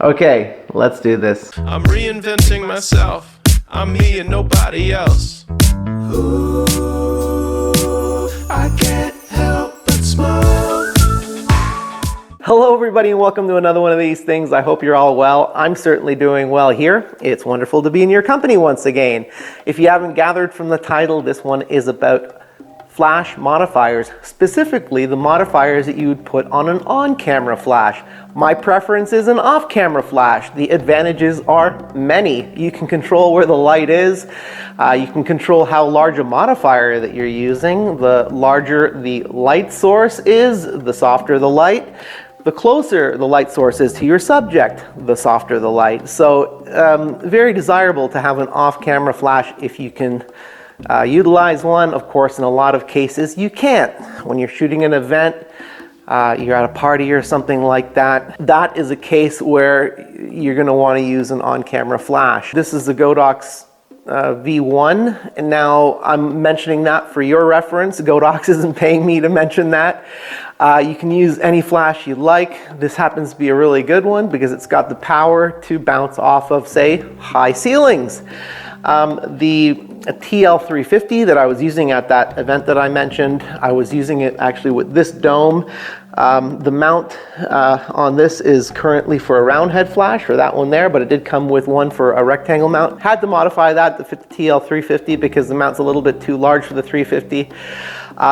Okay, let's do this. I'm reinventing myself. I'm me and nobody else. Ooh, I can't help but smile. Hello everybody and welcome to another one of these things. I hope you're all well. I'm certainly doing well here. It's wonderful to be in your company once again. If you haven't gathered from the title, this one is about flash modifiers, specifically the modifiers that you would put on an on-camera flash. My preference is an off-camera flash. The advantages are many. You can control where the light is. You can control how large a modifier that you're using. The larger the light source is, the softer the light. The closer the light source is to your subject, the softer the light. So very desirable to have an off-camera flash if you can utilize one. Of course, in a lot of cases you can't. When you're shooting an event, you're at a party or something like that, that is a case where you're going to want to use an on-camera flash. This is the Godox V1, and now I'm mentioning that for your reference. Godox isn't paying me to mention that. You can use any flash you like. This happens to be a really good one because it's got the power to bounce off of, say, high ceilings. The TL350 that I was using at that event that I mentioned, I was using it actually with this dome. The mount on this is currently for a round head flash for that one there, but it did come with one for a rectangle mount. Had to modify that to fit the TL350 because the mount's a little bit too large for the 350.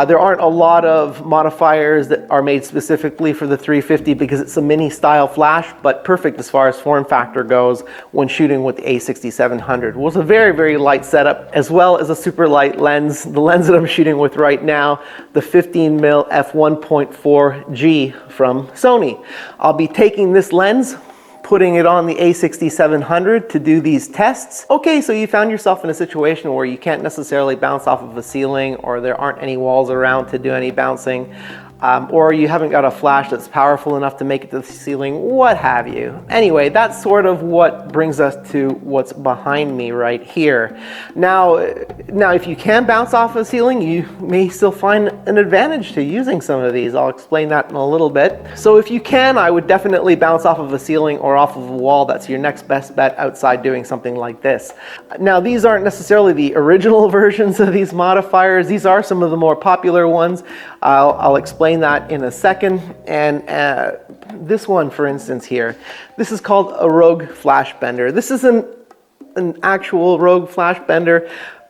There aren't a lot of modifiers that are made specifically for the 350 because it's a mini style flash, but perfect as far as form factor goes when shooting with the A6700. It was a very, very light setup as well as a super light lens. The lens that I'm shooting with right now, the 15mm f1.4G from Sony. I'll be taking this lens, putting it on the A6700 to do these tests. Okay, so you found yourself in a situation where you can't necessarily bounce off of a ceiling, or there aren't any walls around to do any bouncing, or you haven't got a flash that's powerful enough to make it to the ceiling, what have you. Anyway, that's sort of what brings us to what's behind me right here. Now if you can bounce off a ceiling, you may still find an advantage to using some of these. I'll explain that in a little bit. So if you can, I would definitely bounce off of a ceiling or off of a wall. That's your next best bet outside doing something like this. Now, these aren't necessarily the original versions of these modifiers. These are some of the more popular ones. I'll explain that in a second. And this one, for instance here, this is called a Rogue Flash Bender. This isn't an actual Rogue Flash Bender,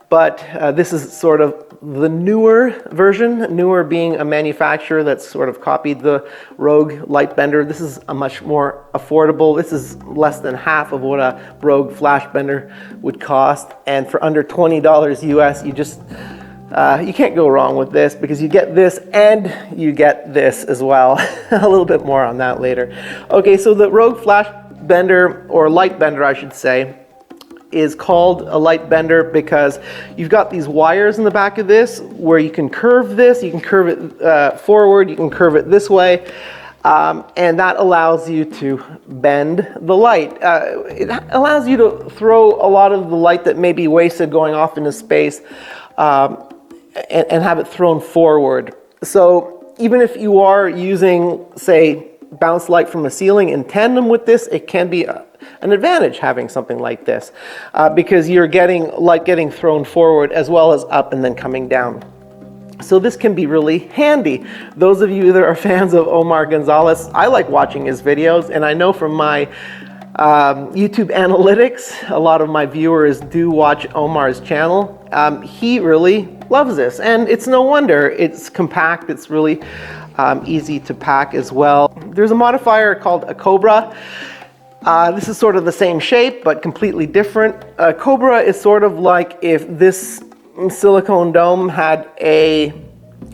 but this is sort of the newer version, newer being a manufacturer that's sort of copied the Rogue Light Bender. This is a much more affordable. This is less than half of what a Rogue Flash Bender would cost. And for under $20 US, you can't go wrong with this because you get this and you get this as well. A little bit more on that later. Okay, so the Rogue Flash Bender, or Light Bender I should say, is called a light bender because you've got these wires in the back of this where you can curve this, you can curve it forward, you can curve it this way, and that allows you to bend the light. It allows you to throw a lot of the light that may be wasted going off into space and have it thrown forward. So even if you are using, say, bounce light from a ceiling in tandem with this, it can be an advantage having something like this because you're getting light getting thrown forward as well as up and then coming down. So this can be really handy. Those of you that are fans of Omar Gonzalez, I like watching his videos, and I know from my YouTube analytics, a lot of my viewers do watch Omar's channel. He really loves this, and it's no wonder. It's compact, it's really easy to pack as well. There's a modifier called a Cobra. This is sort of the same shape, but completely different. Cobra is sort of like if this silicone dome had a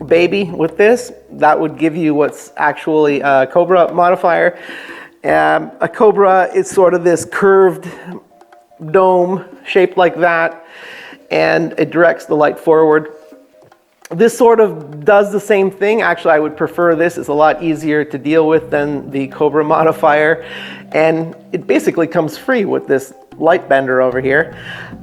baby with this, that would give you what's actually a Cobra modifier. A Cobra is sort of this curved dome shaped like that, and it directs the light forward. This sort of does the same thing. Actually, I would prefer this. It's a lot easier to deal with than the Cobra modifier, and it basically comes free with this light bender over here.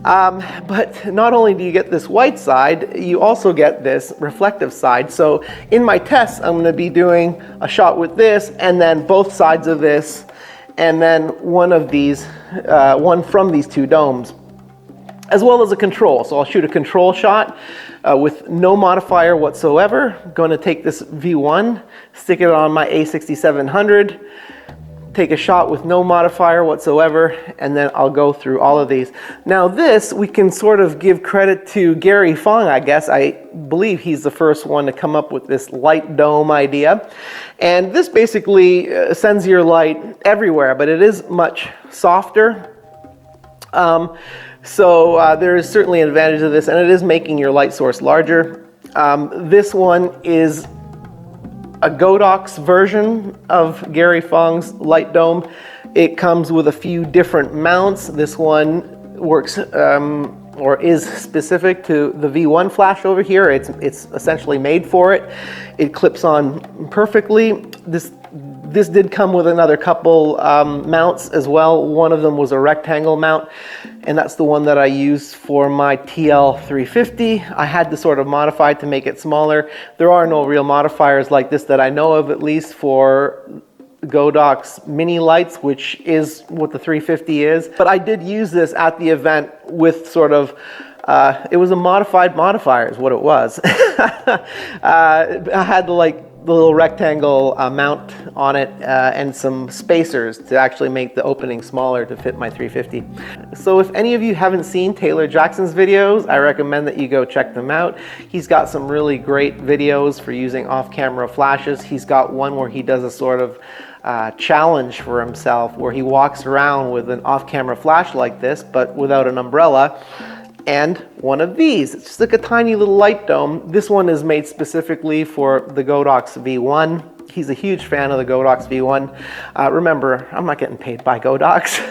But not only do you get this white side, you also get this reflective side. So in my tests, I'm going to be doing a shot with this and then both sides of this, and then one of these, one from these two domes, as well as a control. So I'll shoot a control shot with no modifier whatsoever. I'm going to take this V1, stick it on my A6700, take a shot with no modifier whatsoever, and then I'll go through all of these. Now this, we can sort of give credit to Gary Fong, I guess. I believe he's the first one to come up with this light dome idea. And this basically sends your light everywhere, but it is much softer. So there is certainly an advantage to this, and it is making your light source larger. This one is a Godox version of Gary Fong's light dome. It comes with a few different mounts. This one works or is specific to the V1 flash over here. It's essentially made for it. It clips on perfectly. This did come with another couple mounts as well. One of them was a rectangle mount, and that's the one that I used for my TL350. I had to sort of modify to make it smaller. There are no real modifiers like this that I know of, at least for Godox mini lights, which is what the 350 is. But I did use this at the event with sort of, it was a modified modifier is what it was. I had the little rectangle mount on it and some spacers to actually make the opening smaller to fit my 350. So if any of you haven't seen Taylor Jackson's videos, I recommend that you go check them out. He's got some really great videos for using off-camera flashes. He's got one where he does a sort of challenge for himself where he walks around with an off-camera flash like this, but without an umbrella. And one of these. It's just like a tiny little light dome. This one is made specifically for the Godox V1. He's a huge fan of the Godox V1. Remember, I'm not getting paid by Godox.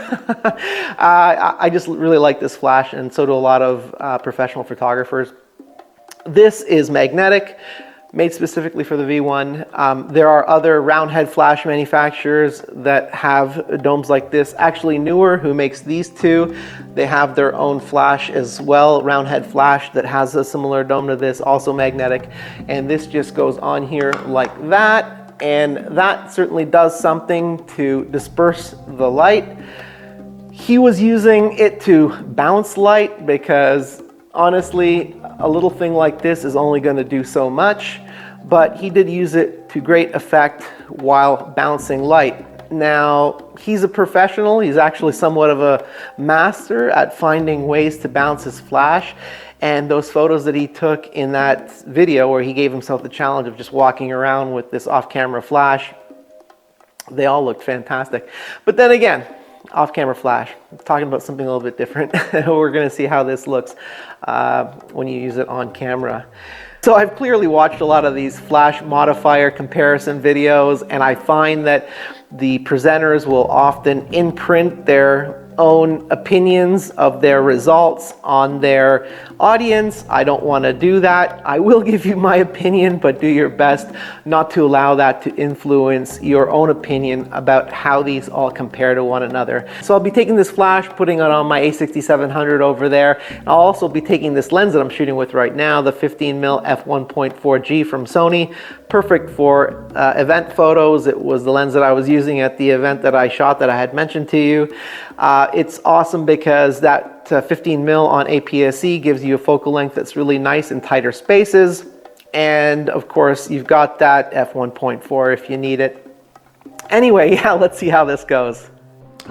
I just really like this flash, and so do a lot of professional photographers. This is magnetic, made specifically for the V1. There are other round head flash manufacturers that have domes like this. Actually, Newer, who makes these two, they have their own flash as well, round head flash that has a similar dome to this, also magnetic. And this just goes on here like that. And that certainly does something to disperse the light. He was using it to bounce light because honestly, a little thing like this is only going to do so much, but he did use it to great effect while bouncing light. Now, he's a professional. He's actually somewhat of a master at finding ways to bounce his flash. And those photos that he took in that video where he gave himself the challenge of just walking around with this off-camera flash, they all looked fantastic. But then again, off-camera flash, talking about something a little bit different. We're going to see how this looks when you use it on camera. So I've clearly watched a lot of these flash modifier comparison videos, and I find that the presenters will often imprint their own opinions of their results on their audience. I don't want to do that. I will give you my opinion, but do your best not to allow that to influence your own opinion about how these all compare to one another. So I'll be taking this flash, putting it on my A6700 over there. I'll also be taking this lens that I'm shooting with right now, the 15mm f1.4G from Sony. Perfect for event photos. It was the lens that I was using at the event that I shot that I had mentioned to you. It's awesome because that 15mm on APS-C gives you a focal length that's really nice in tighter spaces. And of course, you've got that f1.4 if you need it. Anyway, yeah, let's see how this goes.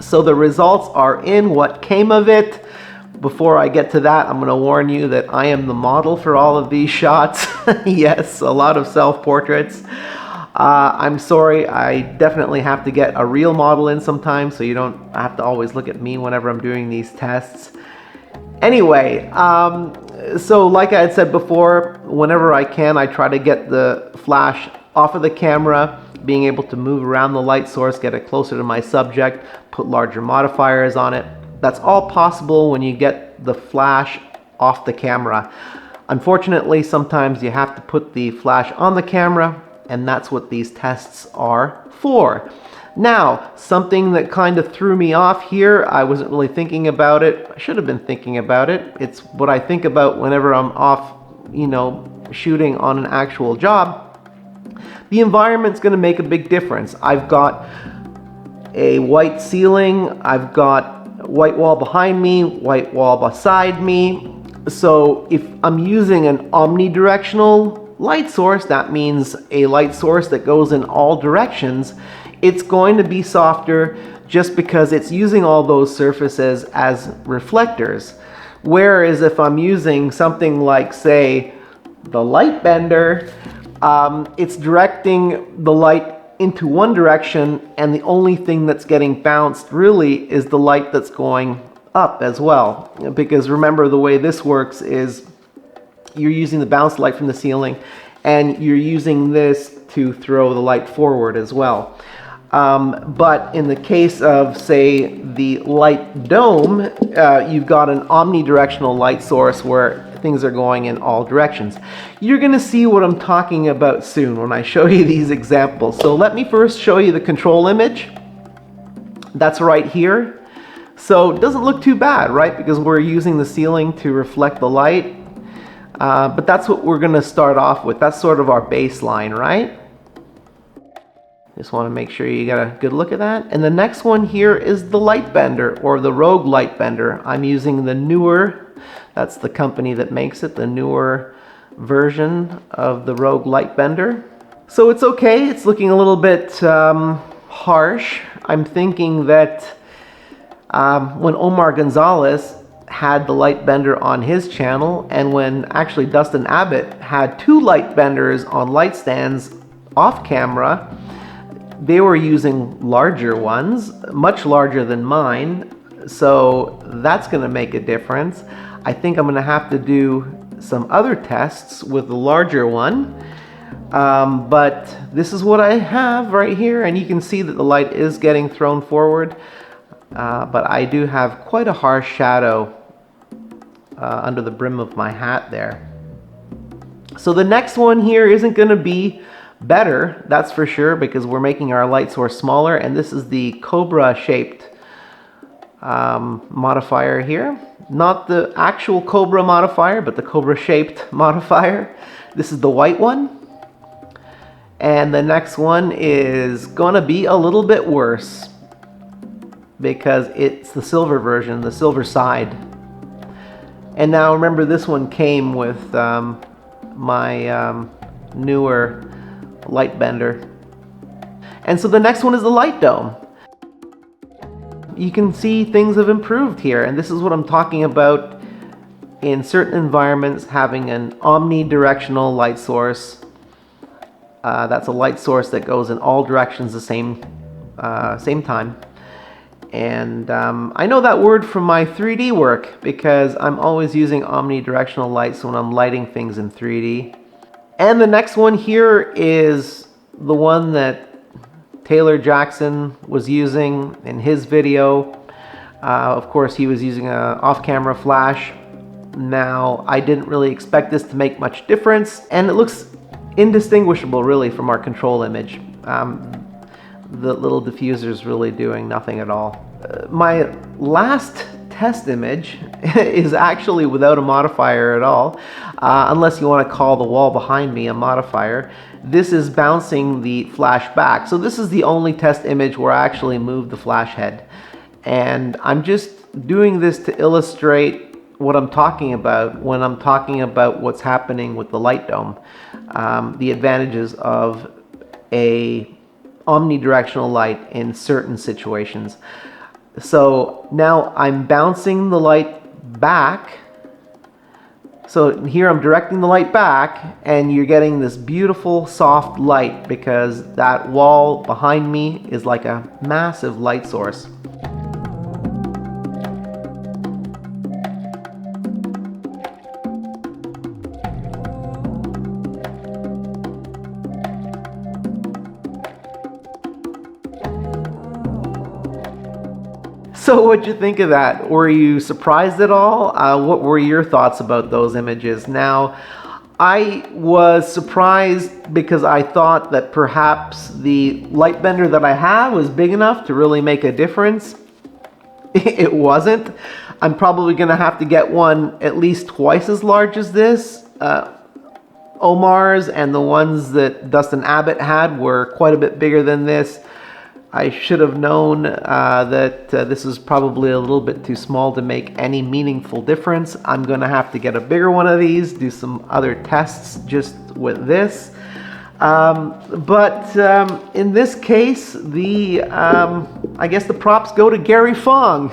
So the results are in, what came of it. Before I get to that, I'm going to warn you that I am the model for all of these shots. Yes, a lot of self-portraits. I'm sorry, I definitely have to get a real model in sometimes, so you don't have to always look at me whenever I'm doing these tests. Anyway, so like I had said before, whenever I can, I try to get the flash off of the camera, being able to move around the light source, get it closer to my subject, put larger modifiers on it. That's all possible when you get the flash off the camera. Unfortunately, sometimes you have to put the flash on the camera, and that's what these tests are for. Now, something that kind of threw me off here, I wasn't really thinking about it. I should have been thinking about it. It's what I think about whenever I'm off, shooting on an actual job. The environment's going to make a big difference. I've got a white ceiling, I've got white wall behind me, white wall beside me. So if I'm using an omnidirectional light source, that means a light source that goes in all directions, it's going to be softer just because it's using all those surfaces as reflectors. Whereas if I'm using something like, say, the light bender, it's directing the light into one direction, and the only thing that's getting bounced really is the light that's going up as well. Because remember, the way this works is you're using the bounce light from the ceiling, and you're using this to throw the light forward as well. But in the case of, say, the light dome, you've got an omnidirectional light source where things are going in all directions. You're going to see what I'm talking about soon when I show you these examples. So let me first show you the control image. That's right here. So it doesn't look too bad, right? Because we're using the ceiling to reflect the light. But that's what we're going to start off with. That's sort of our baseline, right? Just want to make sure you get a good look at that. And the next one here is the light bender, or the Rogue light bender. I'm using the newer, that's the company that makes it, the newer version of the Rogue light bender. So it's okay, it's looking a little bit harsh. I'm thinking that when Omar Gonzalez had the light bender on his channel, and when actually Dustin Abbott had 2 light benders on light stands off camera, they were using larger ones, much larger than mine, so that's going to make a difference. I think I'm going to have to do some other tests with the larger one, but this is what I have right here, and you can see that the light is getting thrown forward, but I do have quite a harsh shadow under the brim of my hat there. So the next one here isn't going to be better, that's for sure, because we're making our light source smaller, and this is the Cobra shaped modifier here. Not the actual Cobra modifier, but the Cobra shaped modifier. This is the white one. And the next one is gonna be a little bit worse because it's the silver version, the silver side. And now remember, this one came with my newer light bender. And so the next one is the light dome. You can see things have improved here, and this is what I'm talking about in certain environments, having an omnidirectional light source. That's a light source that goes in all directions the same time. And I know that word from my 3D work because I'm always using omnidirectional lights when I'm lighting things in 3D. And the next one here is the one that Taylor Jackson was using in his video. Of course, he was using an off-camera flash. Now, I didn't really expect this to make much difference, and it looks indistinguishable really from our control image. The little diffuser is really doing nothing at all. My last test image is actually without a modifier at all, unless you want to call the wall behind me a modifier. This is bouncing the flash back. So this is the only test image where I actually moved the flash head. And I'm just doing this to illustrate what I'm talking about when I'm talking about what's happening with the light dome. The advantages of a omnidirectional light in certain situations. So now I'm bouncing the light back. So here I'm directing the light back, and you're getting this beautiful soft light because that wall behind me is like a massive light source. So what'd you think of that? Were you surprised at all? What were your thoughts about those images? Now, I was surprised because I thought that perhaps the light bender that I have was big enough to really make a difference. It wasn't. I'm probably gonna have to get one at least twice as large as this. Omar's and the ones that Dustin Abbott had were quite a bit bigger than this. I should have known that this is probably a little bit too small to make any meaningful difference. I'm going to have to get a bigger one of these, do some other tests just with this. But in this case, I guess the props go to Gary Fong,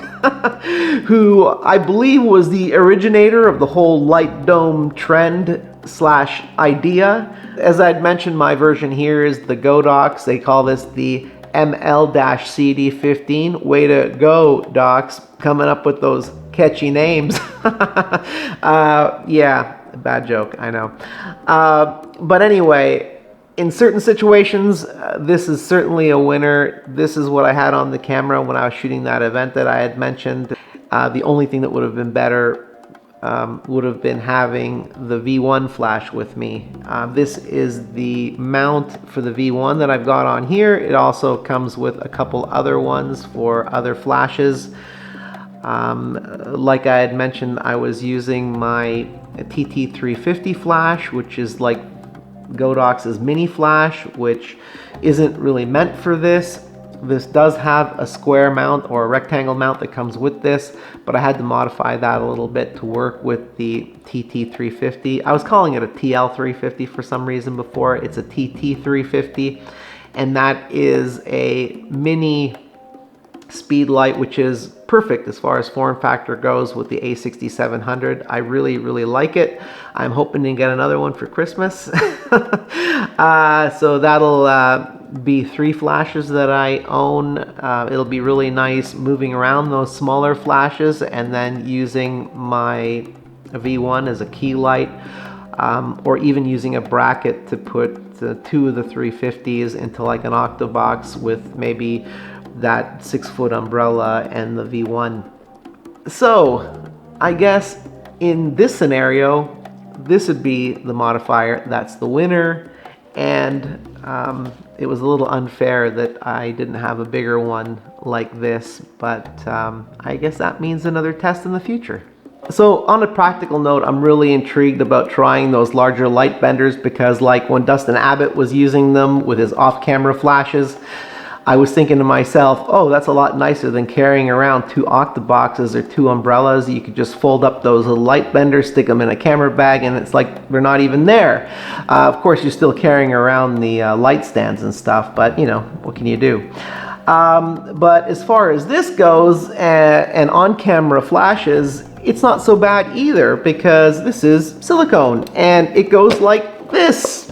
who I believe was the originator of the whole light dome trend slash idea. As I'd mentioned, my version here is the Godox. They call this the ML-CD15. Way to go, docs, coming up with those catchy names. Yeah, bad joke, I know. But anyway, in certain situations, this is certainly a winner. This is what I had on the camera when I was shooting that event that I had mentioned. The only thing that would have been better would have been having the V1 flash with me. This is the mount for the V1 that I've got on here. It also comes with a couple other ones for other flashes. Like I had mentioned, I was using my TT350 flash, which is like Godox's mini flash, which isn't really meant for this. This does have a square mount or a rectangle mount that comes with this, but I had to modify that a little bit to work with the TT350. I was calling it a TL350 for some reason before. It's a TT350, and that is a mini speed light, which is perfect as far as form factor goes with the A6700. I really, really like it. I'm hoping to get another one for Christmas. So that'll be 3 flashes that I own. It'll be really nice moving around those smaller flashes and then using my V1 as a key light, or even using a bracket to put 2 of the 350s into like an octobox with maybe that 6-foot umbrella and the V1. So I guess in this scenario, this would be the modifier. That's the winner. And it was a little unfair that I didn't have a bigger one like this, but I guess that means another test in the future. So on a practical note, I'm really intrigued about trying those larger light benders, because like when Dustin Abbott was using them with his off-camera flashes, I was thinking to myself, oh, that's a lot nicer than carrying around 2 octoboxes or 2 umbrellas. You could just fold up those little light benders, stick them in a camera bag, and it's like they're not even there. Of course, you're still carrying around the light stands and stuff, but you know, what can you do? But as far as this goes, and on-camera flashes, it's not so bad either, because this is silicone and it goes like this.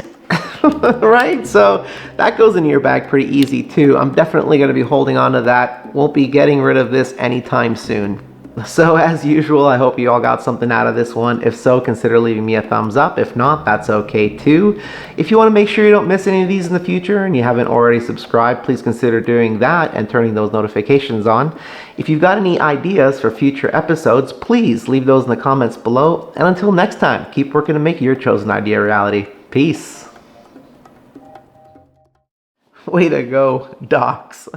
Right? So that goes in your bag pretty easy too. I'm definitely going to be holding on to that. Won't be getting rid of this anytime soon. So as usual, I hope you all got something out of this one. If so, consider leaving me a thumbs up. If not, that's okay too. If you want to make sure you don't miss any of these in the future and you haven't already subscribed, please consider doing that and turning those notifications on. If you've got any ideas for future episodes, please leave those in the comments below. And until next time, keep working to make your chosen idea a reality. Peace. Way to go, docs.